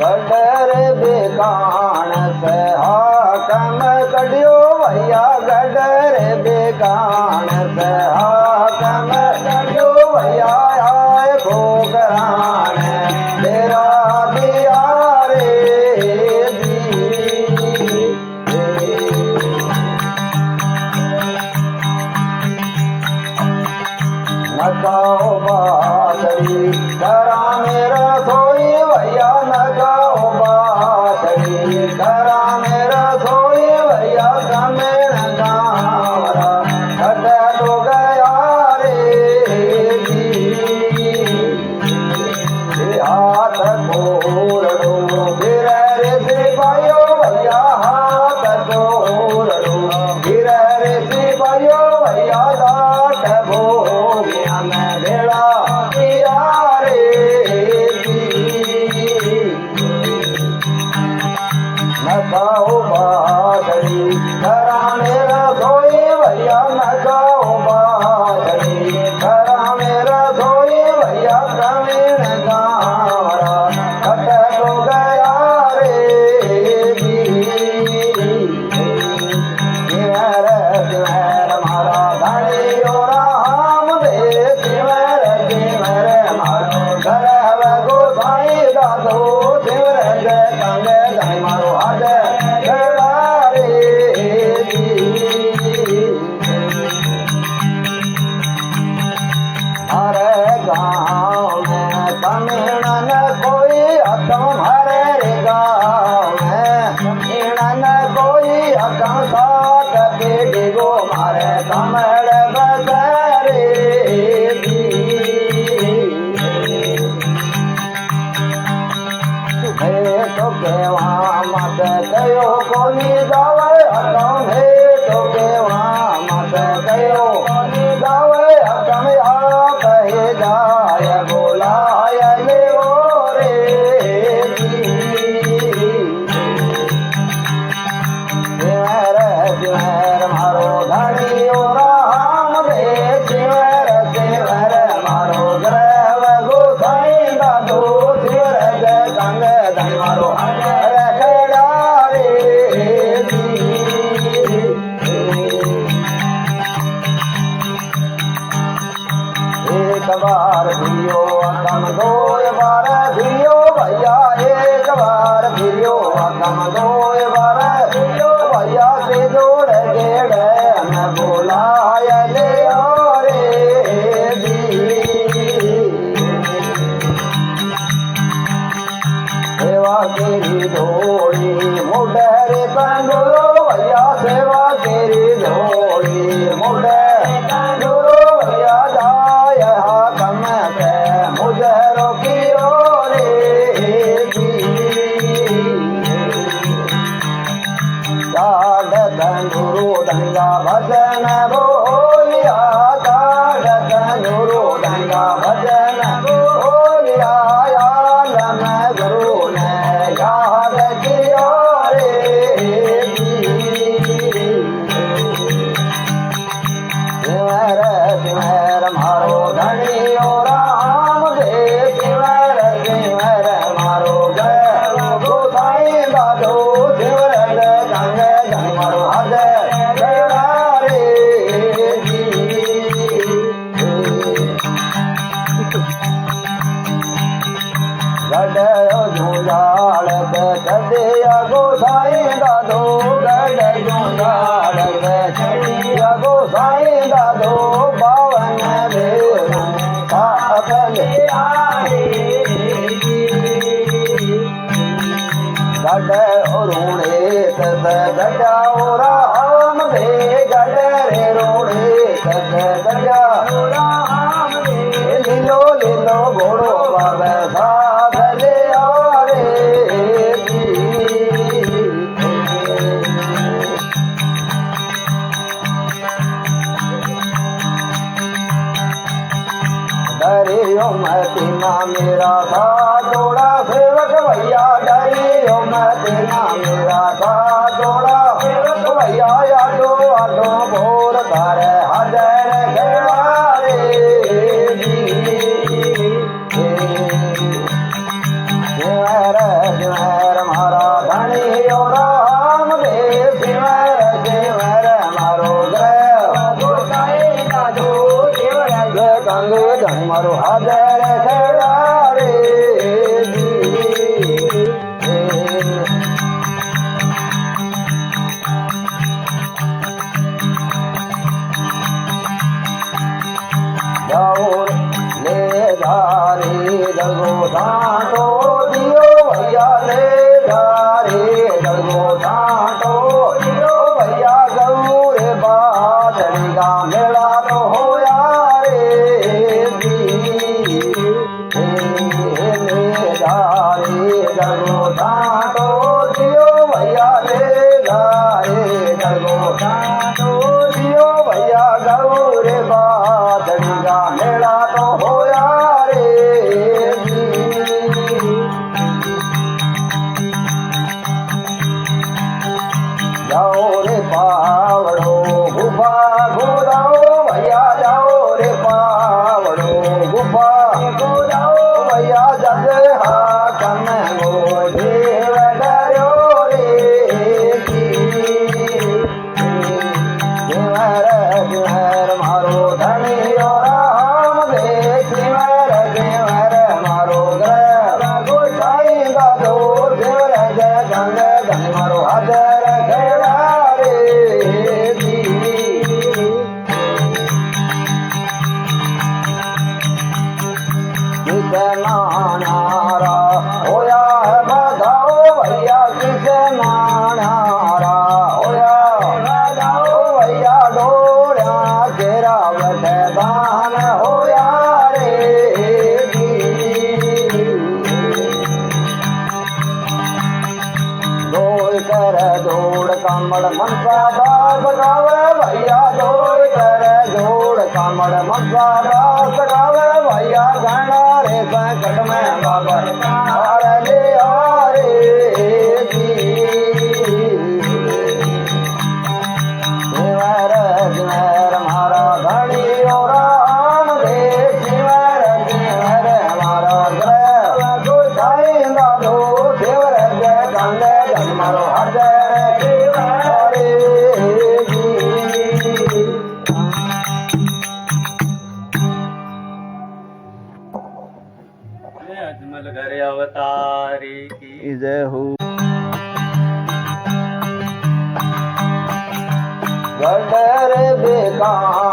gutter बेगान से हाकम कड़ियो भैया gutter बेगान से हाकम कड़ियो भैया आए खोकरान तेरा दिया रे नगाओ बादरी करा मेरा सोई भैया नगाओ बादरी करा मेरा सोई भैया कमेण गावरा घट तो गया रे हाथ खोल दो फिर रे सिपाहियो भैया हाथ खोल दो फिर रे सिपाहियो भैया दाट भोगिया मैं भेड़ा किया रे नगाओ बादरी करा मेरा सोई भैया नगाओ बादरी करा मेरा सोई भैया कमीण गावरा कट तो गया रे सिमर सिमर मारा धनी और राम दे सिमर सिमर मारो घर गोसाई दादो सिमर कंग धनी मारो हाथ गड़ा रे हरे गाँव में कमीण न कोई तुम्हारे गाँव में कमीण न कोई साथ बेटी गो मारे कमर बसरे तो केवा मत कयो कोनी दावे हकम है तो केवा मत कयो कोनी दावे हकम आप है जाय बोलाय ले रे सिमर सिमर मारो धनी और राम दे सिमर सिमर मारो ग्रह गोसाई दादो सिमर गंग धनी मारो रखड़ा रे एक बार भियो कम दो बार भियो भैया एक बार भियो कम दो बार भियो भैया से जोड़ गेड़ मैं बोलाय ले रे सेवा तेरी धोड़ी मुडरे कंदुरो भैया सेवा तेरी धोड़ी मुडरे कंदुरो भैया जाय हाकम से मुझे रोकियो रे दाढ़ कंदुरो दंगा भजन बोलिया दाढ़ कंदुरो दंगा भजन बोलिया आलम गुरु ने याद किया रे सिमर सिमर मारो धनी और राम दे सिमर सिमर मारो गए गोसाई दादो सिमर गंग धनी मारो हद गड़ा रे गडयो झूझाड़ चढ़िया गोसाई दादो गडयो झूझाड़ चढ़िया गोसाई दादो बावन भेरू साथ ले आए गडयो रूणे तद गडयो राम दे गडरे रूणे तद गडयो राम दे लीलो लीलो घोड़ो बाबे साथ ले डरियो मतीना मेरा साथ जोड़ा सेवक भैया डरियो मतीना मेरा साथ जोड़ा सेवक भैया आडो आडो भोर तारे हजर खेड़ा रे जिमर ધન મારો હાજર ખેડા રે જાઓ લે ધારે દગો ધાટો દિયો ભૈયા લે ધારે દગો ધાટો દિયો ભૈયા ગૌરે બાદળી ગા મેળા તો હોયા રે ધારે દગો ધાટો દિયો ભૈયા લે ધારે દગો ધાટો દિયો ભૈયા ગૌરે બાદળી ગા મેળા તો હોયા રે જાઓ રે પાવડો ગુફા ગોદાઓ ભૈયા જાઓ રે પાવડો ગુફા ગોદાઓ ભૈયા જગ હા કન ગો દેવ ડર્યો રે દેવર દેવર મારો ધણીયો રામ દે દેવર મારો ગ્રહ ગોસાઈ ગાદો દેવર જય ગંગ ધન મારો હાજર ખેડા રે નાનારા હોયા બધાઓ ભૈયા કિશન નાનારા હોયા બધાઓ ભૈયા ડોળ્યા કેરા વટે દાન હોયા રે દોડ કર દોડ કમળ મનસા દાસ ગાવે ભૈયા દોડ કર દોડ કમળ મનસા દાસ ગાવે ભૈયા ગણા રે સંકટ મેં બાબર હાર લે હારે દેવર દેવર મારા ધણીયો રામ દે દેવર દેવર મારા ગ્રહ ગોસાઈ દાદો દેવર જય ગંગ ધન મારો હાજર દેવર રે અજમલ ઘરે અવતારી કી જય હો ગડર બેકા